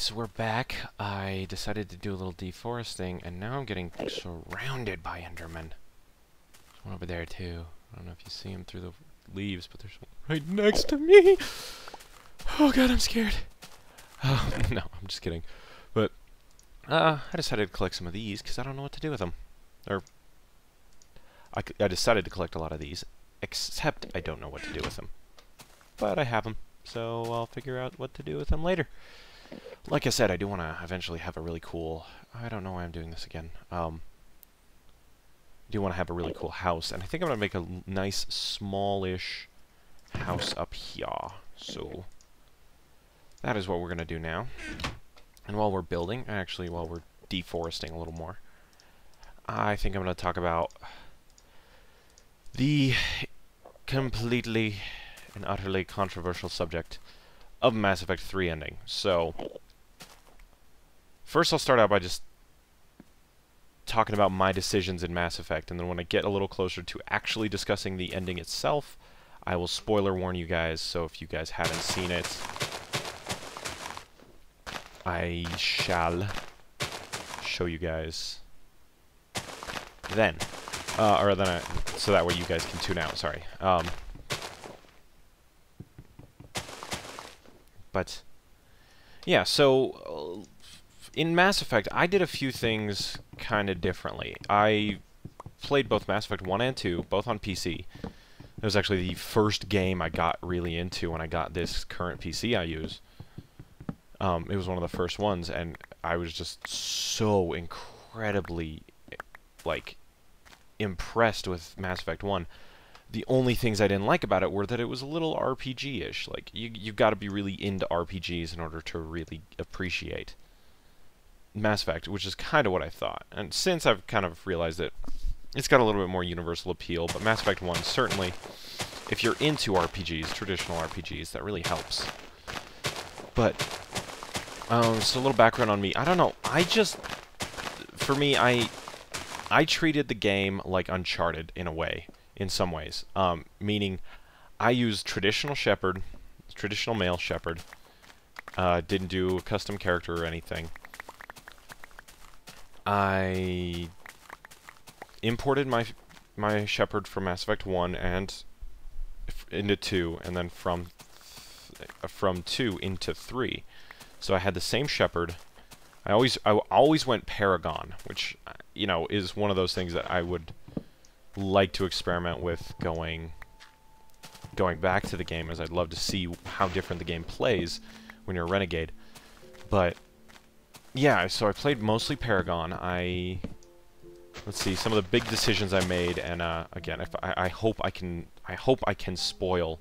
so we're back. I decided to do a little deforesting, and now I'm getting surrounded by Endermen. There's one over there, too. I don't know if you see him through the leaves, but there's one right next to me! Oh god, I'm scared. Oh, no, I'm just kidding. But, I decided to collect some of these, because I don't know what to do with them. Or, I decided to collect a lot of these, except I don't know what to do with them. But I have them, so I'll figure out what to do with them later. Like I said, I do want to eventually have a really cool... I don't know why I'm doing this again. I do want to have a really cool house, and I think I'm going to make a nice, smallish house up here. So, that is what we're going to do now. And while we're building, actually while we're deforesting a little more, I think I'm going to talk about the completely and utterly controversial subject of Mass Effect 3 ending. So, first I'll start out by just talking about my decisions in Mass Effect, and then when I get a little closer to actually discussing the ending itself, I will spoiler warn you guys, so if you guys haven't seen it, I shall show you guys then. So that way you guys can tune out, sorry. But, yeah, so, in Mass Effect, I did a few things kind of differently. I played both Mass Effect 1 and 2, both on PC. It was actually the first game I got really into when I got this current PC I use. It was one of the first ones, and I was just so incredibly, like, impressed with Mass Effect 1. The only things I didn't like about it were that it was a little RPG-ish. Like, you've got to be really into RPGs in order to really appreciate Mass Effect, which is kind of what I thought. And since I've kind of realized that it's got a little bit more universal appeal, but Mass Effect 1, certainly, if you're into RPGs, traditional RPGs, that really helps. But, so a little background on me. I don't know, for me, I treated the game like Uncharted, in a way. In some ways, meaning I used traditional male shepherd, didn't do a custom character or anything. I imported my shepherd from Mass Effect 1 and into 2, and then from 2 into 3. So I had the same shepherd. I always went Paragon, which, you know, is one of those things that I would like to experiment with going back to the game, as I'd love to see how different the game plays when you're a renegade. But yeah, so I played mostly Paragon. Let's see some of the big decisions I made, and again, I hope I can spoil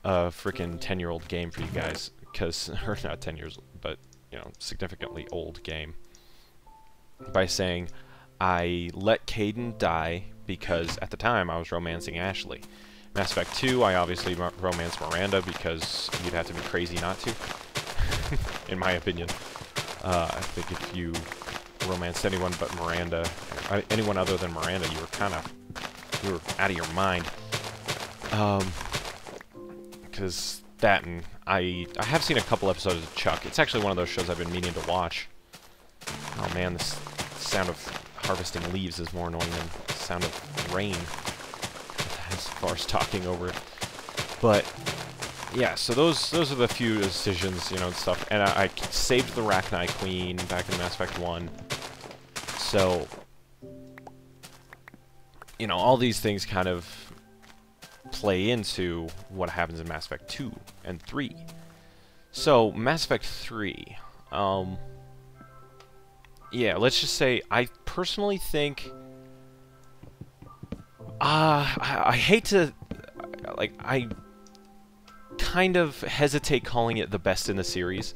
a freaking 10-year-old game for you guys, because or not 10 years, but you know, significantly old game, by saying I let Caden die because at the time I was romancing Ashley. Mass Effect 2, I obviously romanced Miranda because you'd have to be crazy not to, in my opinion. I think if you romanced anyone but Miranda, anyone other than Miranda, you were out of your mind. Because that, and I have seen a couple episodes of Chuck. It's actually one of those shows I've been meaning to watch. Oh man, this sound of harvesting leaves is more annoying than the sound of rain, as far as talking over it. But yeah, so those are the few decisions, you know, and stuff. And I saved the Rachni Queen back in Mass Effect 1. So, you know, all these things kind of play into what happens in Mass Effect 2 and 3. So, Mass Effect 3, yeah, let's just say I personally think I hate to, like, I kind of hesitate calling it the best in the series,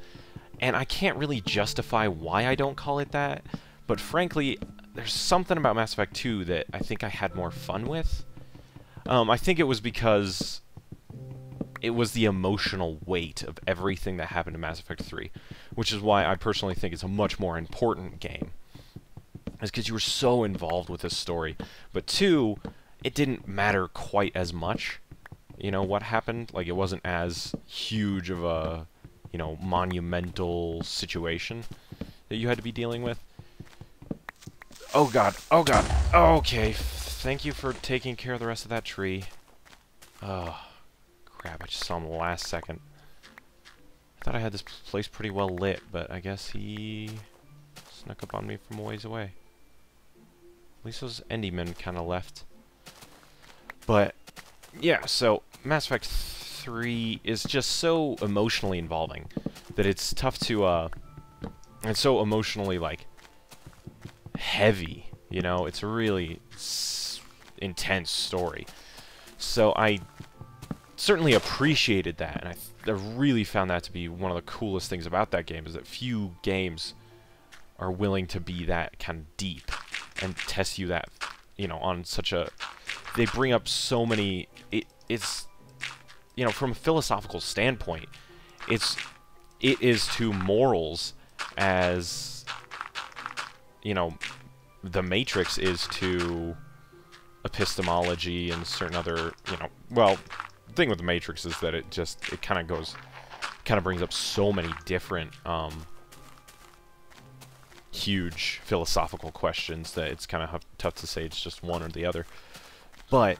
and I can't really justify why I don't call it that, but frankly, there's something about Mass Effect 2 that I think I had more fun with. I think it was because it was the emotional weight of everything that happened in Mass Effect 3, which is why I personally think it's a much more important game. It's because you were so involved with this story. But 2, it didn't matter quite as much, you know, what happened. Like, it wasn't as huge of a, you know, monumental situation that you had to be dealing with. Oh god, oh god, okay, thank you for taking care of the rest of that tree. Oh, crap, I just saw him the last second. I thought I had this place pretty well lit, but I guess he snuck up on me from a ways away. At least those Endymen kind of left. But, yeah, so Mass Effect 3 is just so emotionally involving that it's tough to, it's so emotionally, like, heavy, you know? It's a really intense story. So I certainly appreciated that, and I really found that to be one of the coolest things about that game, is that few games are willing to be that kind of deep and test you that, you know, on such a... They bring up so many... It's, you know, from a philosophical standpoint, it is to morals as, you know, the Matrix is to epistemology and certain other, you know, well, the thing with the Matrix is that it kind of brings up so many different, huge philosophical questions that it's kind of tough to say it's just one or the other. But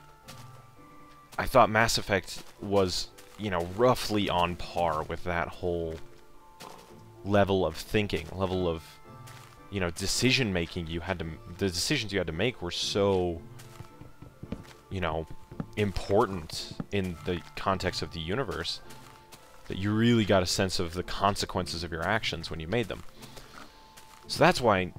I thought Mass Effect was, you know, roughly on par with that whole level of thinking, level of, you know, decision making the decisions you had to make were so, you know, important in the context of the universe that you really got a sense of the consequences of your actions when you made them. So that's why,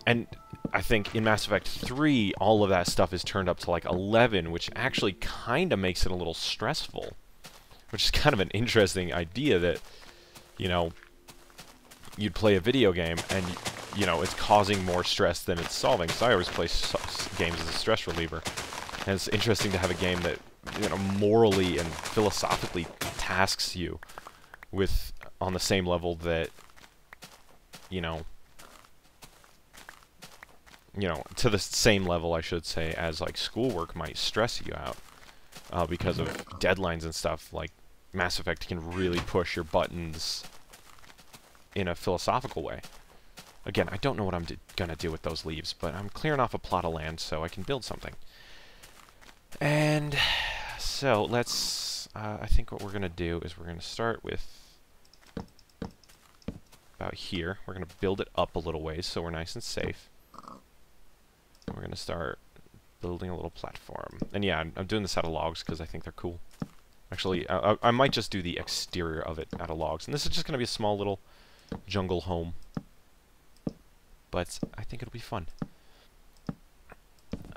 and I think in Mass Effect 3, all of that stuff is turned up to like 11, which actually kind of makes it a little stressful, which is kind of an interesting idea that, you know, you'd play a video game and, you know, it's causing more stress than it's solving. So I always play games as a stress reliever. And it's interesting to have a game that, you know, morally and philosophically tasks you with, on the same level that, you know, to the same level, I should say, as, like, schoolwork might stress you out. Because of deadlines and stuff, like, Mass Effect can really push your buttons in a philosophical way. Again, I don't know what I'm gonna do with those leaves, but I'm clearing off a plot of land so I can build something. And so let's, I think what we're gonna do is we're gonna start with about here. We're gonna build it up a little ways so we're nice and safe. We're gonna start building a little platform. And yeah, I'm doing this out of logs because I think they're cool. Actually, I might just do the exterior of it out of logs. And this is just gonna be a small little jungle home. But I think it'll be fun.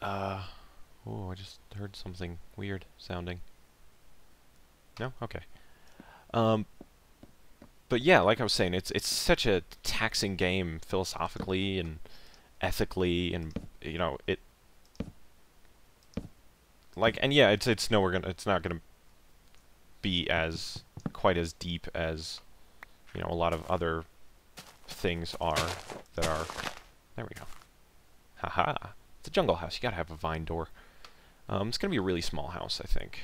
Oh, I just heard something weird sounding. No? Okay. But yeah, like I was saying, it's such a taxing game philosophically and ethically, and you know, and yeah, it's not gonna be as quite as deep as, you know, a lot of other things are that are. There we go. Haha. It's a jungle house. You gotta have a vine door. It's gonna be a really small house, I think.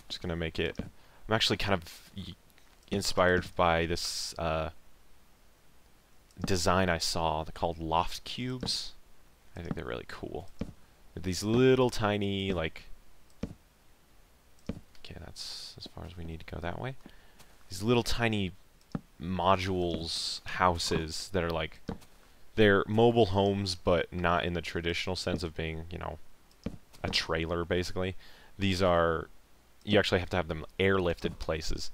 Just gonna make it. I'm actually kind of inspired by this design I saw called loft cubes. I think they're really cool. These little tiny, like... Okay, that's as far as we need to go that way. These little tiny modules, houses that are like... They're mobile homes, but not in the traditional sense of being, you know, a trailer, basically. These are... You actually have to have them airlifted places.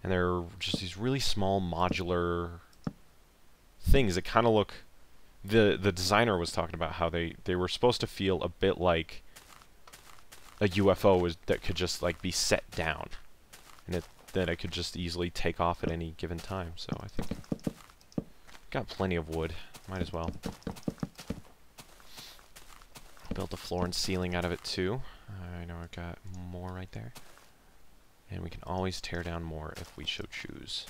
And they're just these really small modular things that kind of look... The designer was talking about how they were supposed to feel a bit like a UFO that could just like be set down, and that it could just easily take off at any given time. So I think got plenty of wood. Might as well build the floor and ceiling out of it too. I know I've got more right there, and we can always tear down more if we so choose.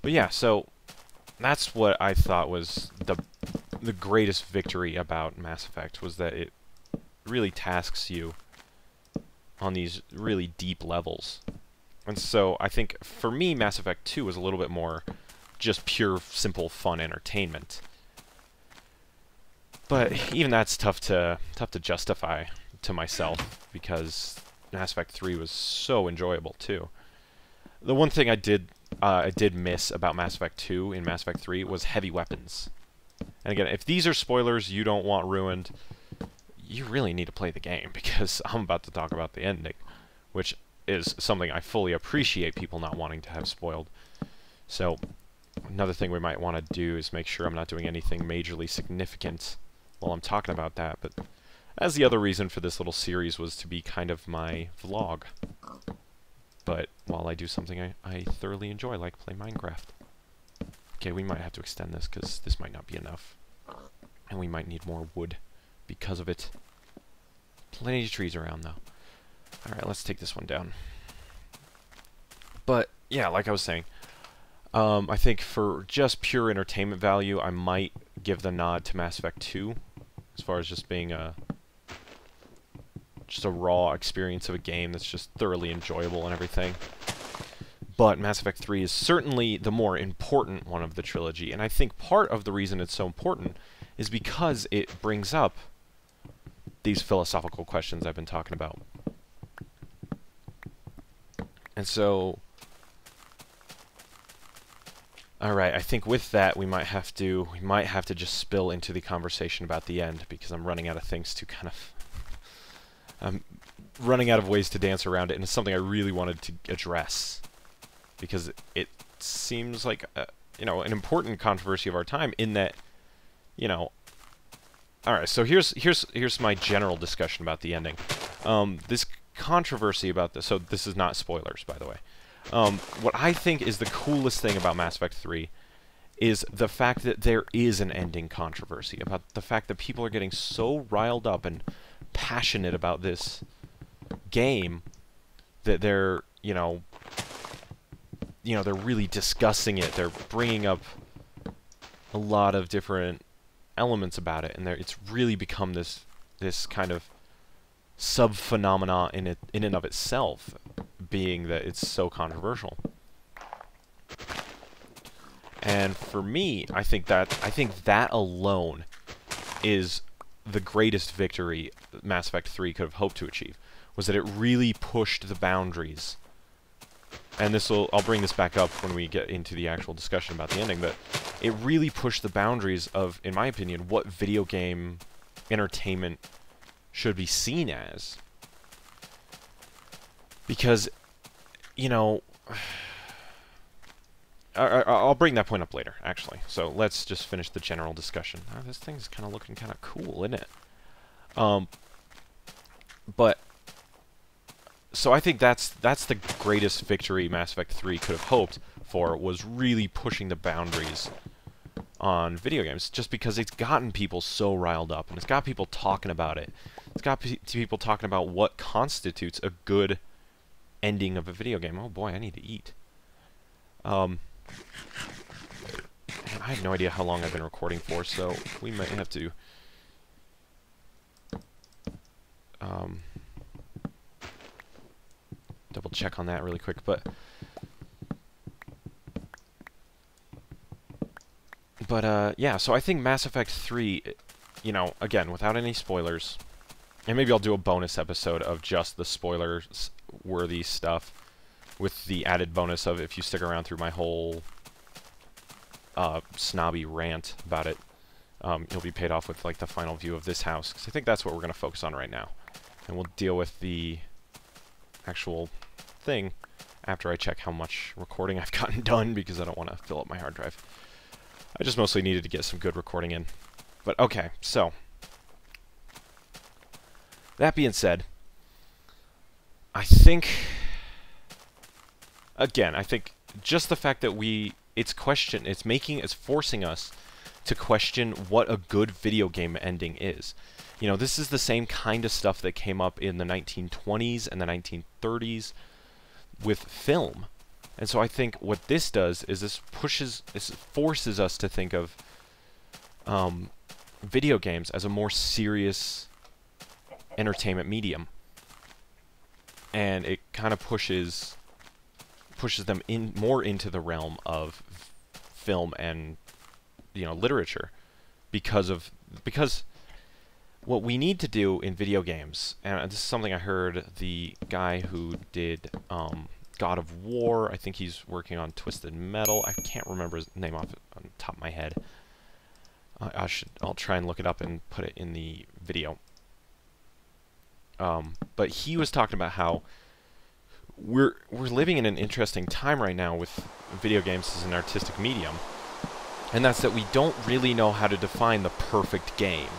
But yeah, so that's what I thought was the greatest victory about Mass Effect, was that it really tasks you on these really deep levels. And so I think for me, Mass Effect 2 was a little bit more just pure, simple, fun entertainment. But even that's tough to justify to myself, because Mass Effect 3 was so enjoyable too. The one thing I did miss about Mass Effect 2 in Mass Effect 3 was heavy weapons. And again, if these are spoilers you don't want ruined, you really need to play the game, because I'm about to talk about the ending, which is something I fully appreciate people not wanting to have spoiled. So, another thing we might want to do is make sure I'm not doing anything majorly significant while I'm talking about that, but as the other reason for this little series was to be kind of my vlog. But while I do something I thoroughly enjoy, like play Minecraft. Okay, we might have to extend this, because this might not be enough. And we might need more wood because of it. Plenty of trees around, though. Alright, let's take this one down. But, yeah, like I was saying, I think for just pure entertainment value, I might give the nod to Mass Effect 2, as far as just being just a raw experience of a game that's just thoroughly enjoyable and everything. But Mass Effect 3 is certainly the more important one of the trilogy, and I think part of the reason it's so important is because it brings up these philosophical questions I've been talking about. And so, alright, I think with that we might have to just spill into the conversation about the end, because I'm running out of things to kind of I'm running out of ways to dance around it, and it's something I really wanted to address, because it seems like you know, an important controversy of our time, in that, you know, alright, so here's my general discussion about the ending. This controversy about this, so this is not spoilers, by the way. What I think is the coolest thing about Mass Effect 3 is the fact that there is an ending controversy, about the fact that people are getting so riled up and passionate about this game that they're, they're really discussing it. They're bringing up a lot of different elements about it, and it's really become this kind of sub-phenomena in and of itself, being that it's so controversial. And for me, I think that alone is the greatest victory Mass Effect 3 could have hoped to achieve, was that it really pushed the boundaries. And I'll bring this back up when we get into the actual discussion about the ending, but it really pushed the boundaries of, in my opinion, what video game entertainment should be seen as. Because, I'll bring that point up later, actually. So let's just finish the general discussion. Oh, this thing's kind of looking kind of cool, isn't it? So I think that's the greatest victory Mass Effect 3 could have hoped for, was really pushing the boundaries on video games, just because it's gotten people so riled up, and it's got people talking about it. It's got people talking about what constitutes a good ending of a video game. Oh boy, I need to eat. I have no idea how long I've been recording for, so we might have to double check on that really quick, but yeah, so I think Mass Effect 3, again, without any spoilers, and maybe I'll do a bonus episode of just the spoilers-worthy stuff, with the added bonus of, if you stick around through my whole snobby rant about it, you'll be paid off with, like, the final view of this house, because I think that's what we're going to focus on right now. And we'll deal with the actual thing after I check how much recording I've gotten done, because I don't want to fill up my hard drive. I just mostly needed to get some good recording in. But okay, so that being said, I think, again, I think just the fact that it's forcing us to question what a good video game ending is. This is the same kind of stuff that came up in the 1920s and the 1930s with film. And so I think what this does is this forces us to think of video games as a more serious entertainment medium. And it kind of pushes pushes them more into the realm of film and, you know, literature, because what we need to do in video games, and this is something I heard the guy who did God of War, I think he's working on Twisted Metal, I can't remember his name on the top of my head. I'll try and look it up and put it in the video. But he was talking about how we're living in an interesting time right now with video games as an artistic medium, and that's that we don't really know how to define the perfect game.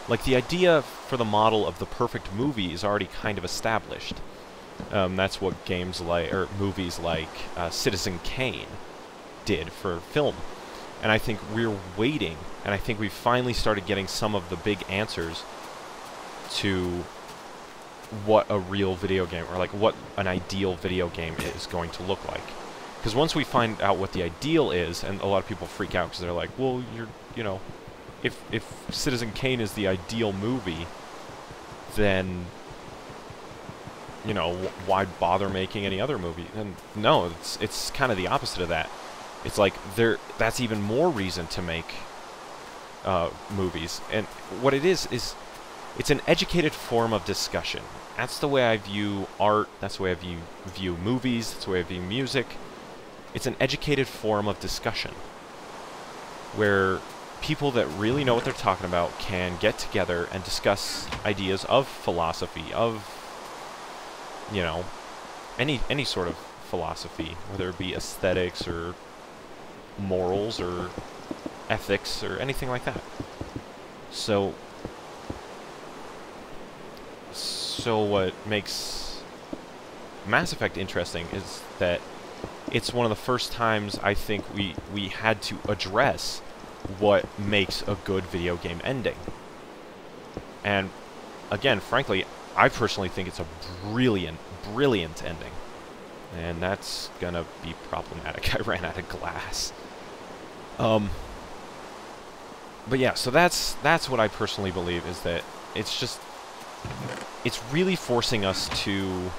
Like, the idea for the model of the perfect movie is already kind of established. That's what games like, or movies like Citizen Kane did for film. And I think we're waiting, and I think we've finally started getting some of the big answers to what a real video game, or like what an ideal video game is going to look like. Because once we find out what the ideal is, and a lot of people freak out because they're like, well, you know, if Citizen Kane is the ideal movie, then, you know, why bother making any other movie? And no, it's kind of the opposite of that. It's like that's even more reason to make movies. And what it is it's an educated form of discussion. That's the way I view art. That's the way I view movies. That's the way I view music. It's an educated form of discussion, where people that really know what they're talking about can get together and discuss ideas of philosophy, of, you know, any sort of philosophy, whether it be aesthetics or morals or ethics or anything like that. So what makes Mass Effect interesting is that it's one of the first times I think we had to address what makes a good video game ending. And again, frankly, I personally think it's a brilliant ending. And that's gonna be problematic. I ran out of glass. But yeah, so that's what I personally believe, is that it's really forcing us to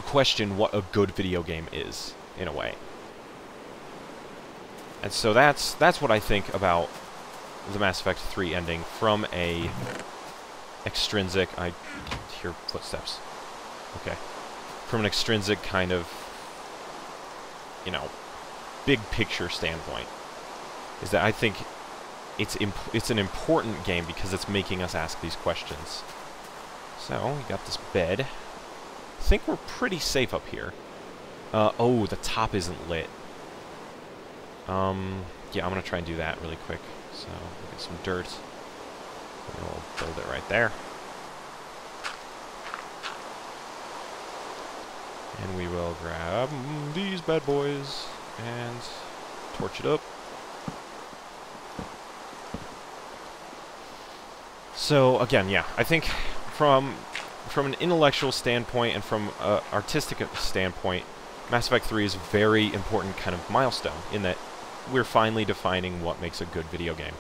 question what a good video game is, in a way. And so that's what I think about the Mass Effect 3 ending from a extrinsic... I hear footsteps. Okay. From an extrinsic kind of, you know, big picture standpoint, is that I think it's an important game because it's making us ask these questions. So, we got this bed. I think we're pretty safe up here. Oh, the top isn't lit. Yeah, I'm gonna try and do that really quick. So, we'll get some dirt. And we'll build it right there. And we will grab these bad boys and torch it up. So again, yeah, I think from an intellectual standpoint and from an artistic standpoint, Mass Effect 3 is a very important kind of milestone in that we're finally defining what makes a good video game.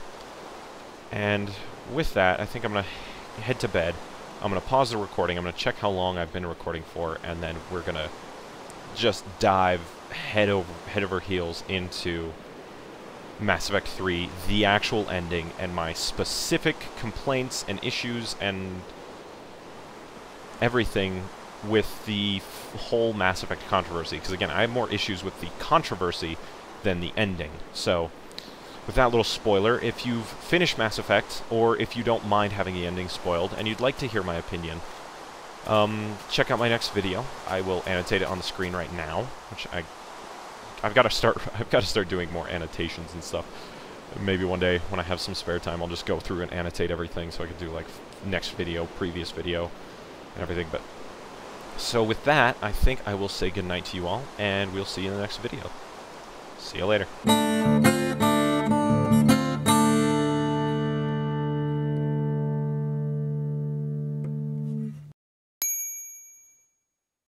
And with that, I think I'm going to head to bed. I'm going to pause the recording. I'm going to check how long I've been recording for, and then we're going to just dive head over heels into Mass Effect 3, the actual ending, and my specific complaints and issues and everything with the whole Mass Effect controversy. Because again, I have more issues with the controversy than the ending. So, with that little spoiler, if you've finished Mass Effect, or if you don't mind having the ending spoiled, and you'd like to hear my opinion, check out my next video. I will annotate it on the screen right now, which I've got to start doing more annotations and stuff. Maybe one day when I have some spare time, I'll just go through and annotate everything so I can do like next video, previous video, and everything. But so with that, I think I will say goodnight to you all, and we'll see you in the next video. See you later.